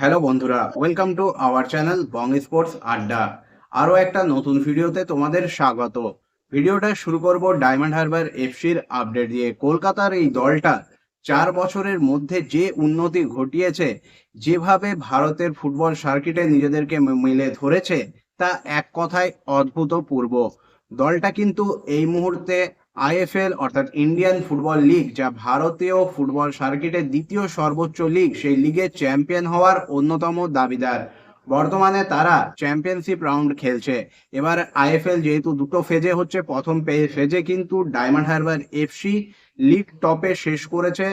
Hello বন্ধুরা, welcome to our channel Bong sports আড্ডা। আরও একটা নতুন ভিডিওতে তোমাদের স্বাগত। ভিডিওটা শুরু করব ডায়মন্ড হারবার এফসির আপডেট দিয়ে। কলকাতার এই দলটা 4 বছরের মধ্যে যে উন্নতি ঘটিয়েছে, যেভাবে ভারতের ফুটবল সার্কিটে নিজেদেরকে মেলে ধরেছে, তা এক কথায় অভূতপূর্ব। দলটা কিন্তু এই মুহূর্তে আইএফএল অর্থাৎ ইন্ডিয়ান ফুটবল লিগ, যা ভারতীয় ফুটবল সার্কিটের দ্বিতীয় সর্বোচ্চ লিগ, সেই লিগে চ্যাম্পিয়ন হওয়ার অন্যতম দাবিদার। বর্তমানে তারা চ্যাম্পিয়নশিপ রাউন্ড খেলছে। এবার আইএফএল যেহেতু দুটো ফেজে হচ্ছে, প্রথম ফেজে কিন্তু ডায়মন্ড হারবার এফসি লিগ টপে শেষ করেছে,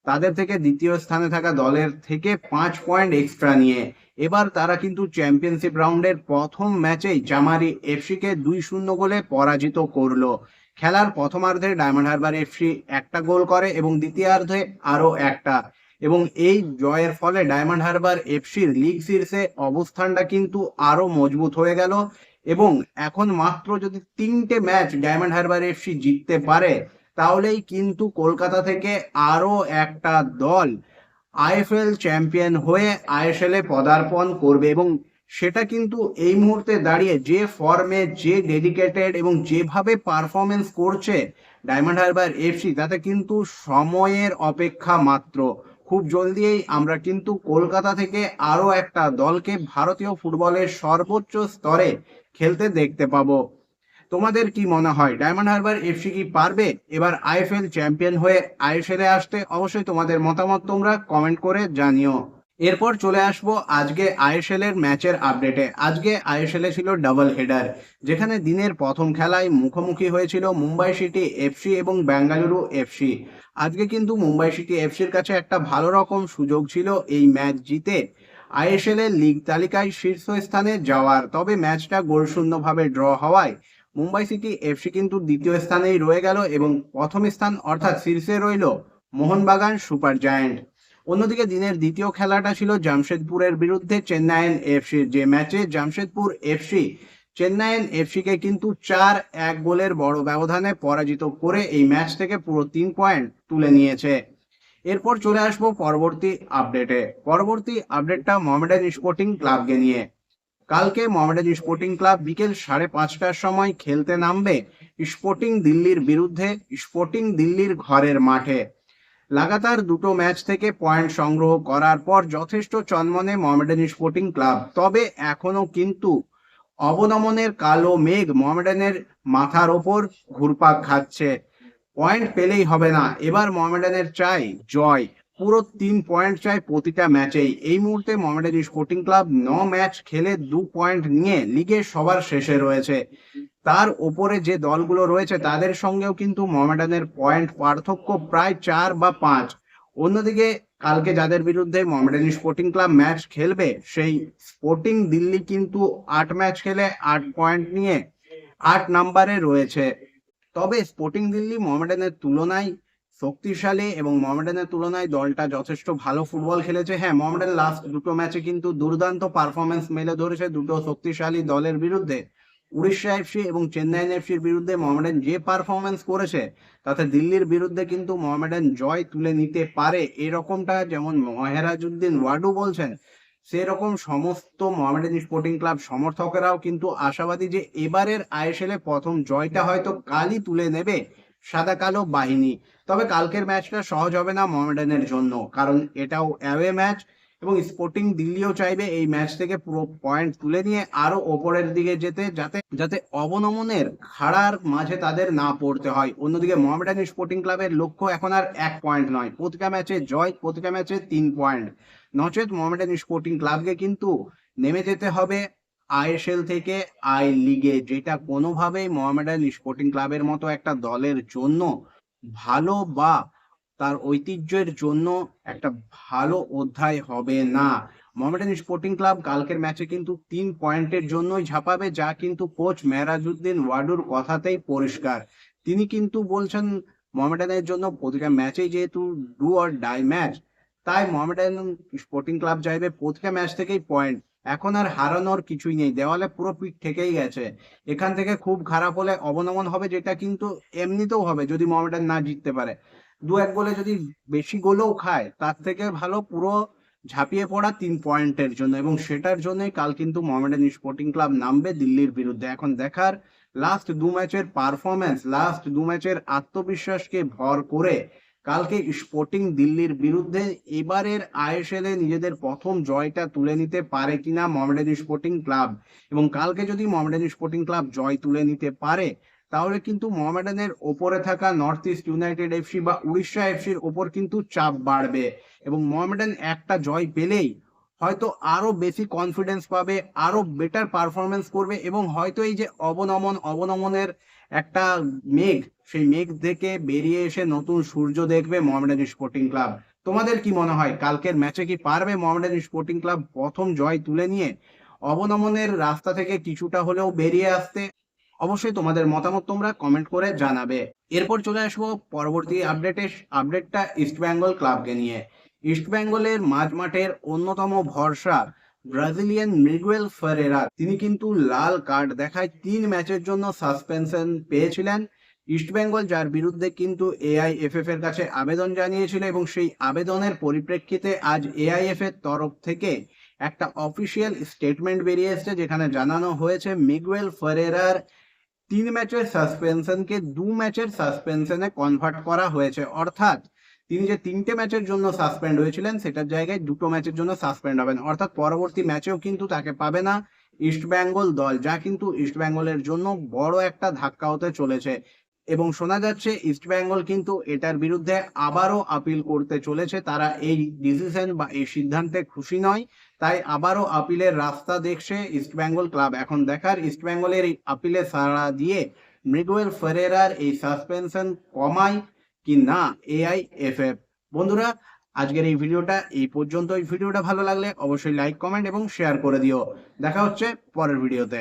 তাদের থেকে দ্বিতীয় স্থানে থাকা দলের থেকে 5 পয়েন্ট এক্সট্রা নিয়ে। এবার তারা কিন্তু চ্যাম্পিয়নশিপ রাউন্ডের প্রথম ম্যাচেই চামারি এফসিকে 2-0 গোলে পরাজিত করলো। খেলার প্রথমার্ধে ডায়মন্ড হারবার এফসি একটা গোল করে এবং দ্বিতীয়ার্ধে আরো একটা, এবং এই জয়ের ফলে ডায়মন্ড হারবার এফসির লিগ শীর্ষে অবস্থানটা কিন্তু আরো মজবুত হয়ে গেল। এবং এখন মাত্র যদি 3টে ম্যাচ ডায়মন্ড হারবার এফসি জিততে পারে, তাহলেই কিন্তু কলকাতা থেকে আরো একটা দল আইএফএল চ্যাম্পিয়ন হয়ে আইএসএল এ পদার্পণ করবে। এবং সেটা কিন্তু এই মুহূর্তে দাঁড়িয়ে যে ফর্মে, যে ডেডিকেটেড এবং যেভাবে পারফরমেন্স করছে ডায়মন্ড হারবার এফসি, তাতে কিন্তু সময়ের অপেক্ষা মাত্র। খুব জলদিই আমরা কিন্তু কলকাতা থেকে আরো একটা দলকে ভারতীয় ফুটবলের সর্বোচ্চ স্তরে খেলতে দেখতে পাবো। তোমাদের কি মনে হয়, ডায়মন্ড হারবার এফসি কি পারবে এবার আইএফএল চ্যাম্পিয়ন হয়ে আইএসএল এ আসতে? অবশ্যই তোমাদের মতামত তোমরা কমেন্ট করে জানিও। এরপর চলে আসবো আজকে আইএসএল এর ম্যাচের আপডেটে। আজকে আইএসএল এ ছিল ডাবল হেডার, যেখানে দিনের প্রথম খেলায় মুখোমুখি হয়েছিল মুম্বাই সিটি এফসি এবং বেঙ্গালুরু এফসি। আজকে কিন্তু মুম্বাই সিটি এফসির কাছে একটা ভালো রকম সুযোগ ছিল এই ম্যাচ জিতে আইএসএল এর লিগ তালিকায় শীর্ষস্থানে যাওয়ার। তবে ম্যাচটা গোলশূন্যভাবে ড্র হওয়ায় মুম্বাই সিটি এফসি কিন্তু দ্বিতীয় স্থানেই রয়ে গেল এবং প্রথম স্থান অর্থাৎ শীর্ষে রইল মোহনবাগান সুপার জায়ান্ট। অন্যদিকে দিনের দ্বিতীয় খেলাটা ছিল জামশেদপুরের বিরুদ্ধে চেন্নাইয়েন এফসির, যে ম্যাচে জামশেদপুর এফসি চেন্নাইয়েন এফসিকে কিন্তু 4-1 গোলের বড় ব্যবধানে পরাজিত করে এই ম্যাচ থেকে পুরো 3 পয়েন্ট তুলে নিয়েছে। এরপর চলে আসবো পরবর্তী আপডেটে। পরবর্তী আপডেটটা মোহামেডান স্পোর্টিং ক্লাবকে নিয়ে। কালকে মোহামেডান স্পোর্টিং ক্লাব বিকেল 5:30টার সময় খেলতে নামবে স্পোর্টিং দিল্লির বিরুদ্ধে, স্পোর্টিং দিল্লির ঘরের মাঠে। লাগাতার দুটো ম্যাচ থেকে পয়েন্ট সংগ্রহ করার পর যথেষ্ট চনমনে মোহামেডান স্পোর্টিং ক্লাব। তবে এখনো কিন্তু অবনমনের কালো মেঘ মোহামেডানের মাথার ওপর ঘুরপাক খাচ্ছে। পয়েন্ট পেলেই হবে না, এবার মোহামেডানের চাই জয়। পুরো 3 পয়েন্ট চাই প্রতিটা ম্যাচেই। এই মুহূর্তে মোহামেডান স্পোর্টিং ক্লাব 9 ম্যাচ খেলে 2 পয়েন্ট নিয়ে লিগের সবার শেষে রয়েছে। তার ওপরে যে দলগুলো রয়েছে তাদের সঙ্গেও কিন্তু মোহামেডানের পয়েন্ট পার্থক্য প্রায় 4 বা 5। অন্যদিকে কালকে যাদের বিরুদ্ধে মোহামেডান স্পোর্টিং ক্লাব ম্যাচ খেলবে, সেই স্পোর্টিং দিল্লি কিন্তু 8 ম্যাচ খেলে 8 পয়েন্ট নিয়ে 8 নম্বরে রয়েছে। তবে স্পোর্টিং দিল্লি মোহামেডানের তুলনায় শক্তিশালী এবং মোহামেডানের তুলনায় দলটা যথেষ্ট ভালো ফুটবল খেলেছে। হ্যাঁ, মোহামেডান লাস্ট দুটো ম্যাচে কিন্তু দুর্দান্ত পারফরমেন্স মেলে ধরেছে দুটো শক্তিশালী দলের বিরুদ্ধে। উড়িষ্যা এফসি এবং চেন্নাইন এফসির বিরুদ্ধে মোহামেডান যে পারফরমেন্স করেছে, তাতে দিল্লির বিরুদ্ধে কিন্তু মোহামেডান জয় তুলে নিতে পারে, এরকমটা যেমন মহেরাজউদ্দিন ওয়াডু বলছেন, সেরকম সমস্ত মোহামেডান স্পোর্টিং ক্লাব সমর্থকেরাও কিন্তু আশাবাদী যে এবারের আইএসএল এ প্রথম জয়টা হয়তো কালই তুলে নেবে সাদা কালো বাহিনী। তবে কালকের ম্যাচটা সহজ হবে না মোহামেডানের জন্য, কারণ এটাও অ্যাওয়ে ম্যাচ এবং স্পোর্টিং দিল্লিও চাইবে এই ম্যাচ থেকে পুরো পয়েন্ট তুলে নিয়ে আরো ওপরের দিকে যেতে, যাতে যাতে অবনমনের খাড়ার মাঝে তাদের না পড়তে হয়। অন্যদিকে মোহামেডান স্পোর্টিং ক্লাবের লক্ষ্য এখন আর 1 পয়েন্ট নয়, প্রতিটা ম্যাচে জয়, প্রতিটা ম্যাচে 3 পয়েন্ট। নচেত মোহামেডান স্পোর্টিং ক্লাবকে কিন্তু নেমে যেতে হবে আইএসএল থেকে আই লিগে, যেটা কোনোভাবেই মোহামেডান স্পোর্টিং ক্লাবের মতো একটা দলের জন্য ভালো বা তার ঐতিহ্যের জন্য একটা ভালো অধ্যায় হবে না। মোহামেডান স্পোর্টিং ক্লাব কালকের ম্যাচে কিন্তু 3 পয়েন্টের জন্যই ঝাঁপাবে, যা কিন্তু কোচ মেহরাজউদ্দিন ওয়াডুর কথাতেই পরিষ্কার। তিনি কিন্তু বলছেন মোহামেডানের জন্য প্রতিটা ম্যাচেই যেহেতু ডু অর ডাই ম্যাচ, তাই মোহামেডান স্পোর্টিং ক্লাব চাইবে প্রতিটা ম্যাচ থেকেই পয়েন্ট। এখন আর হারানোর কিছুই নেই, দেওয়ালে পুরো পিঠ ঠেকেই গেছে। এখান থেকে খুব খারাপ হলে অবনমন হবে, যেটা কিন্তু এমনিতেও হবে যদি মোহামেডান না জিততে পারে। 2-1 গোলে যদি বেশি গোলও খায়, তার থেকে ভালো পুরো ঝাঁপিয়ে পড়া 3 পয়েন্টের জন্য, এবং সেটার জন্যই কাল কিন্তু মোহামেডান স্পোর্টিং ক্লাব নামবে দিল্লির বিরুদ্ধে। এখন দেখার লাস্ট 2 ম্যাচের পারফরমেন্স, লাস্ট 2 ম্যাচের আত্মবিশ্বাসকে ভর করে কালকে স্পোর্টিং দিল্লির বিরুদ্ধে এবারের আইএসএল এ নিজেদের প্রথম জয়টা তুলে নিতে পারে কিনা মোহামেডান স্পোর্টিং ক্লাব। এবং কালকে যদি মোহামেডান স্পোর্টিং ক্লাব জয় তুলে নিতে পারে, তাহলে কিন্তু মোহামেডানের ওপরে থাকা নর্থ ইস্ট ইউনাইটেড এফসি বা উড়িষ্যা এফসির ওপর কিন্তু চাপ বাড়বে, এবং মোহামেডান একটা জয় পেলেই হয়তো আরো বেশি কনফিডেন্স পাবে, আরো বেটার পারফরমেন্স করবে, এবং হয়তো এই যে অবনমনের একটা মেঘ, সেই মেঘ থেকে বেরিয়ে এসে নতুন সূর্য দেখবে মোহামেডান স্পোর্টিং ক্লাব। তোমাদের কি মনে হয় কালকের ম্যাচে কি পারবে মোহামেডান স্পোর্টিং ক্লাব প্রথম জয় তুলে নিয়ে অবনমনের রাস্তা থেকে কিছুটা হলেও বেরিয়ে আসতে? অবশ্যই তোমাদের মতামত তোমরা কমেন্ট করে জানাবে। এরপর চলে আসবো পরবর্তী আপডেটটা ইস্ট বেঙ্গল ক্লাবকে নিয়ে। ইস্ট বেঙ্গলের মাঝ মাঠের অন্যতম ভরসা ব্রাজিলিয়ান মিগুয়েল ফেরেরা, তিনি কিন্তু লাল কার্ড দেখায় 3 ম্যাচের জন্য সাসপেনশন পেয়েছিলেন। ইস্ট বেঙ্গল যার বিরুদ্ধে কিন্তু এআইএফএফ এর কাছে আবেদন জানিয়েছিল, এবং সেই আবেদনের পরিপ্রেক্ষিতে আজ এআইএফ এর তরফ থেকে একটা অফিসিয়াল স্টেটমেন্ট বেরিয়ে এসেছে, যেখানে জানানো হয়েছে মিগুয়েল ফেরেরার 3 ম্যাচের সাসপেনশনকে 2 ম্যাচের সাসপেনশনে কনভার্ট করা হয়েছে। অর্থাৎ তিনি যে 3টে ম্যাচের জন্য সাসপেন্ড হয়েছিলেন, সেটার জায়গায় 2টো ম্যাচের জন্য সাসপেন্ড হবেন। অর্থাৎ পরবর্তী ম্যাচেও কিন্তু তাকে পাবে না ইস্ট বেঙ্গল দল, যা কিন্তু ইস্ট বেঙ্গলের জন্য বড় একটা ধাক্কা হতে চলেছে। এবং শোনা যাচ্ছে ইস্ট বেঙ্গল কিন্তু এটার বিরুদ্ধে আবারও আপিল করতে চলেছে। তারা এই ডিসিশন বা এই সিদ্ধান্তে খুশি নয়, তাই আবারও আপিলের রাস্তা দেখছে ইস্ট বেঙ্গল ক্লাব। এখন দেখার ইস্ট বেঙ্গলের এই আপিলে সাড়া দিয়ে মিগুয়েল ফেরেরার এই সাসপেনশন কমায় কি না এআইএফএফ। বন্ধুরা, আজকের এই ভিডিওটা এই পর্যন্ত। এই ভিডিওটা ভালো লাগলে অবশ্যই লাইক, কমেন্ট এবং শেয়ার করে দিও। দেখা হচ্ছে পরের ভিডিওতে।